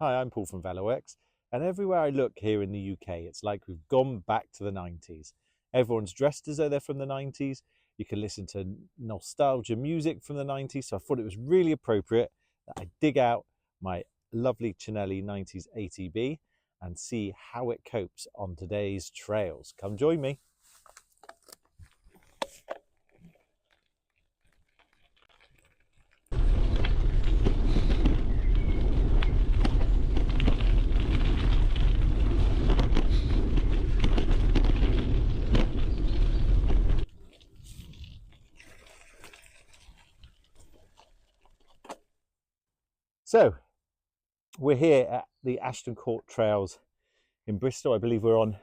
Hi, I'm Paul from VeloWorks, and everywhere I look here in the UK, it's like we've gone back to the 90s. Everyone's dressed as though they're from the 90s. You can listen to nostalgia music from the 90s, so I thought it was really appropriate that I dig out my lovely Cinelli 90s ATB and see how it copes on today's trails. Come join me. So we're here at the Ashton Court Trails in Bristol. I believe we're on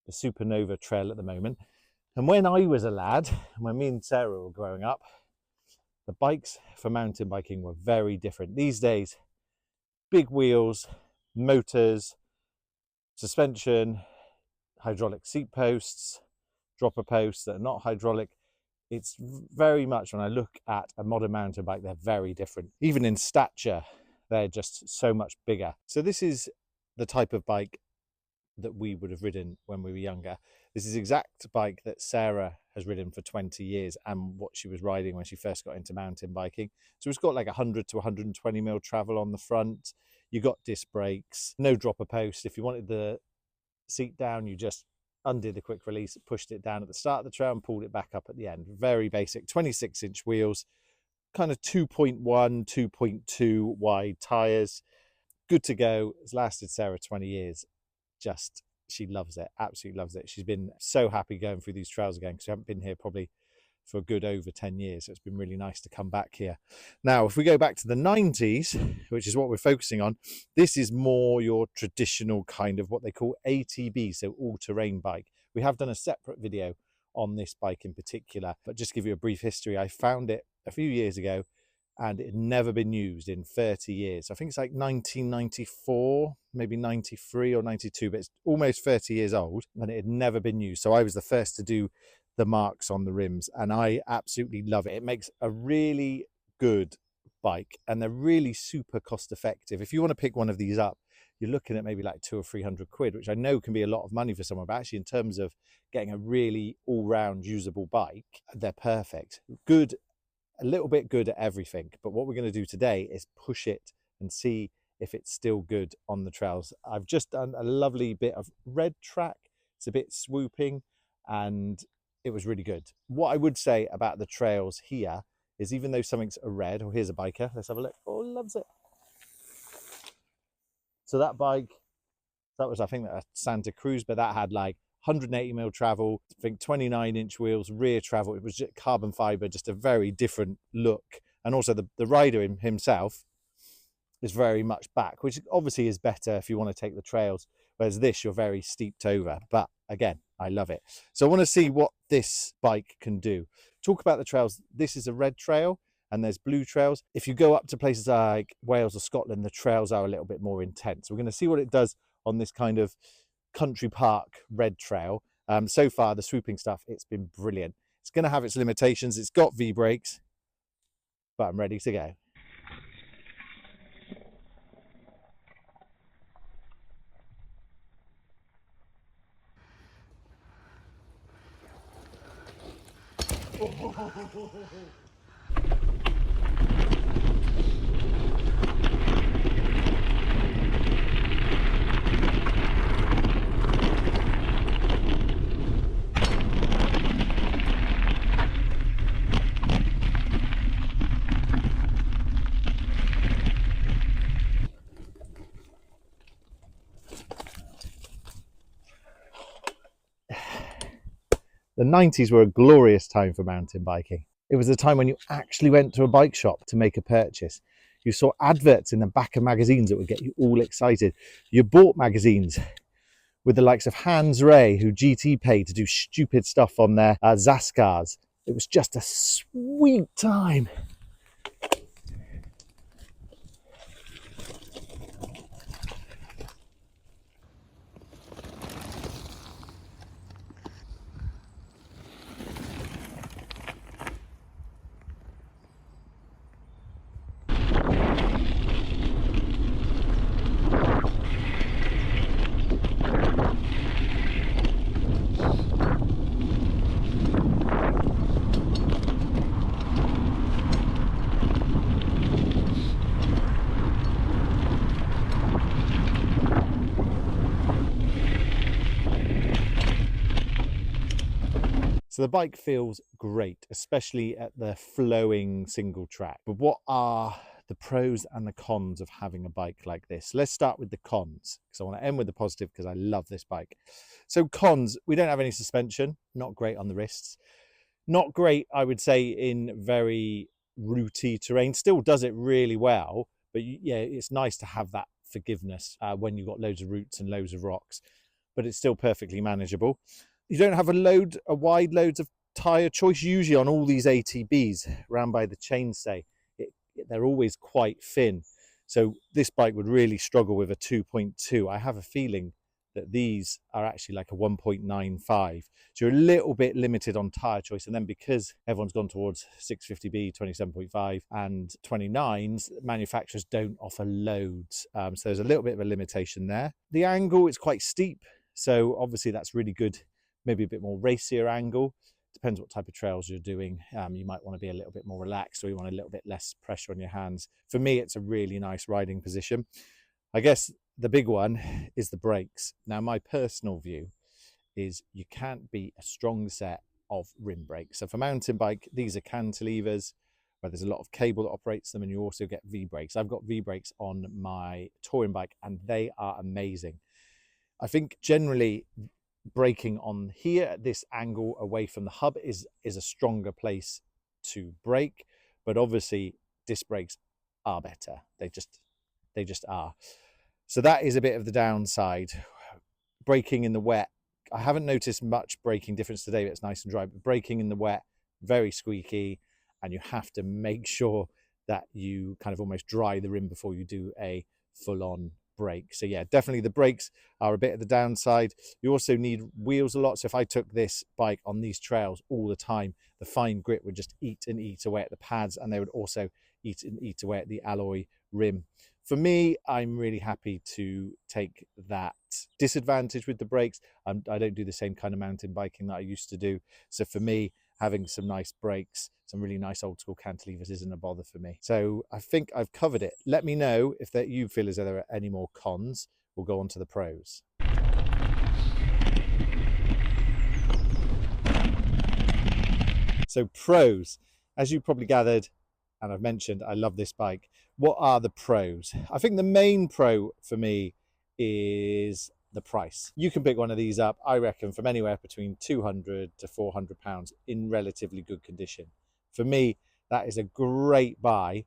the Supernova Trail at the moment. And when I was a lad, when me and Sarah were growing up, the bikes for mountain biking were very different. These days, big wheels, motors, suspension, hydraulic seat posts, dropper posts that are not hydraulic. It's very much, when I look at a modern mountain bike, they're very different. Even in stature, they're just so much bigger. So this is the type of bike that we would have ridden when we were younger. This is the exact bike that Sarah has ridden for 20 years and what she was riding when she first got into mountain biking. So it's got like 100 to 120 mil travel on the front. You got disc brakes, no dropper post. If you wanted the seat down, you just undid the quick release, pushed it down at the start of the trail and pulled it back up at the end. Very basic, 26-inch wheels, kind of 2.1, 2.2 wide tyres. Good to go. It's lasted Sarah 20 years. Just, she loves it, absolutely loves it. She's been so happy going through these trails again because we haven't been here probably for a good over 10 years. So it's been really nice to come back here. Now, if we go back to the 90s, which is what we're focusing on, this is more your traditional kind of what they call ATB, so all-terrain bike. We have done a separate video on this bike in particular, but just to give you a brief history, I found it a few years ago and it had never been used in 30 years. I think it's like 1994, maybe 93 or 92, but it's almost 30 years old and it had never been used. So I was the first to do the marks on the rims and I absolutely love it. It makes a really good bike and they're really super cost effective. If you want to pick one of these up, you're looking at maybe like 200 or 300 quid, which I know can be a lot of money for someone, but actually in terms of getting a really all-round usable bike, they're perfect. Good, a little bit good at everything. But what we're going to do today is push it and see if it's still good on the trails. I've just done a lovely bit of red track. It's a bit swooping and it was really good. What I would say about the trails here is even though something's a red, oh, here's a biker. Let's have a look. Oh, loves it. So that bike, that was, I think, a Santa Cruz, but that had like 180 mil travel, I think 29-inch wheels, rear travel. It was just carbon fiber, just a very different look. And also the rider himself is very much back, which obviously is better if you want to take the trails. Whereas this, you're very steeped over. But again, I love it. So I want to see what this bike can do. Talk about the trails. This is a red trail and there's blue trails. If you go up to places like Wales or Scotland, the trails are a little bit more intense. We're going to see what it does on this kind of country park red trail. So far, the swooping stuff, it's been brilliant. It's going to have its limitations. It's got V-brakes, but I'm ready to go. The 90s were a glorious time for mountain biking. It was a time when you actually went to a bike shop to make a purchase. You saw adverts in the back of magazines that would get you all excited. You bought magazines with the likes of Hans Ray, who GT paid to do stupid stuff on their Zascars. It was just a sweet time. So the bike feels great, especially at the flowing single track. But what are the pros and the cons of having a bike like this? Let's start with the cons, because I want to end with the positive because I love this bike. So cons, we don't have any suspension, not great on the wrists. Not great, I would say, in very rooty terrain. Still does it really well, but yeah, it's nice to have that forgiveness when you've got loads of roots and loads of rocks, but it's still perfectly manageable. You don't have a wide loads of tyre choice. Usually on all these ATBs around by the chainstay, they're always quite thin. So this bike would really struggle with a 2.2. I have a feeling that these are actually like a 1.95. So you're a little bit limited on tyre choice. And then because everyone's gone towards 650B, 27.5 and 29s, manufacturers don't offer loads. So there's a little bit of a limitation there. The angle is quite steep. So obviously that's really good. Maybe a bit more racier angle. Depends what type of trails you're doing. You might want to be a little bit more relaxed, or you want a little bit less pressure on your hands. For me, it's a really nice riding position. I guess the big one is the brakes. Now, my personal view is you can't beat a strong set of rim brakes. So for mountain bike, these are cantilevers where there's a lot of cable that operates them, and you also get V-brakes. I've got V-brakes on my touring bike and they are amazing. I think generally braking on here at this angle away from the hub is a stronger place to brake, but obviously disc brakes are better. They just are. So that is a bit of the downside. Braking in the wet, I haven't noticed much braking difference today, but it's nice and dry. But braking in the wet, very squeaky, and you have to make sure that you kind of almost dry the rim before you do a full-on brake. So yeah, definitely the brakes are a bit of the downside. You also need wheels a lot. So if I took this bike on these trails all the time, the fine grit would just eat away at the pads, and they would also eat away at the alloy rim. For me, I'm really happy to take that disadvantage with the brakes. I don't do the same kind of mountain biking that I used to do. So for me, having some nice brakes, some really nice old school cantilevers isn't a bother for me. So I think I've covered it. Let me know if you feel as though there are any more cons. We'll go on to the pros. So pros, as you probably gathered, and I've mentioned, I love this bike. What are the pros? I think the main pro for me is the price. You can pick one of these up, I reckon, from anywhere between 200 to 400 pounds in relatively good condition. For me, that is a great buy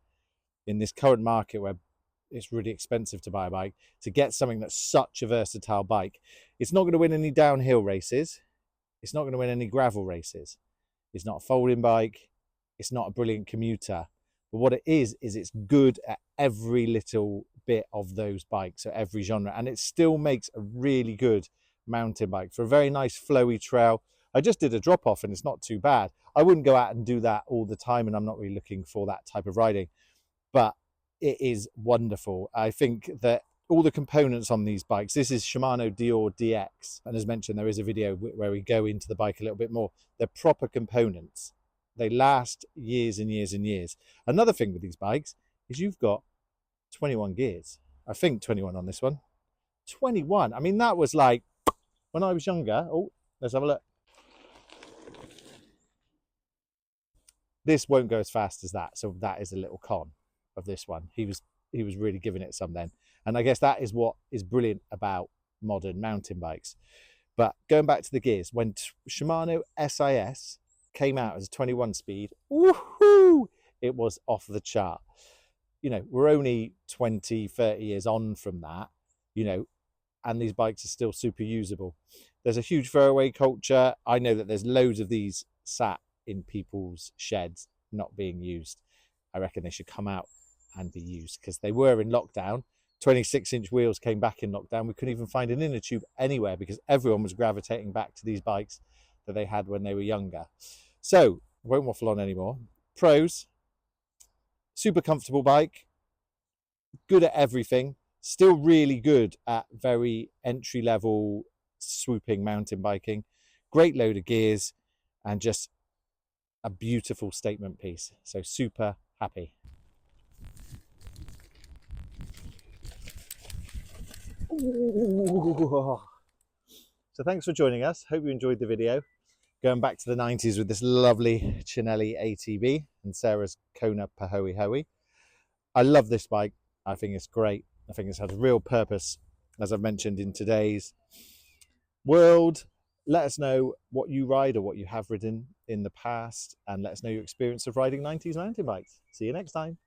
in this current market where it's really expensive to buy a bike, to get something that's such a versatile bike. It's not going to win any downhill races. It's not going to win any gravel races. It's not a folding bike. It's not a brilliant commuter. But what it is it's good at every little bit of those bikes, so every genre, and it still makes a really good mountain bike for a very nice flowy trail. I just did a drop off and it's not too bad. I wouldn't go out and do that all the time, and I'm not really looking for that type of riding, but it is wonderful. I think that all the components on these bikes, this is Shimano Dior DX, and as mentioned, there is a video where we go into the bike a little bit more. They're proper components. They last years and years and years. Another thing with these bikes is you've got 21 gears. I think 21 on this one. 21. I mean, that was like when I was younger. Oh, let's have a look. This won't go as fast as that. So that is a little con of this one. He was really giving it some then. And I guess that is what is brilliant about modern mountain bikes. But going back to the gears, when Shimano SIS came out as a 21 speed, woohoo, it was off the chart. You know, we're only 20, 30 years on from that, you know, and these bikes are still super usable. There's a huge throwaway culture. I know that there's loads of these sat in people's sheds not being used. I reckon they should come out and be used, because they were in lockdown. 26-inch wheels came back in lockdown. We couldn't even find an inner tube anywhere because everyone was gravitating back to these bikes that they had when they were younger. So I won't waffle on anymore. Pros: super comfortable bike, good at everything, still really good at very entry level swooping mountain biking, great load of gears, and just a beautiful statement piece. So super happy. Ooh. So thanks for joining us. Hope you enjoyed the video. going back to the 90s with this lovely Cinelli ATB and Sarah's Kona Pahoe Hoey. I love this bike. I think it's great. I think it's had a real purpose, as I've mentioned, in today's world. Let us know what you ride or what you have ridden in the past, and let us know your experience of riding 90s mountain bikes. See you next time.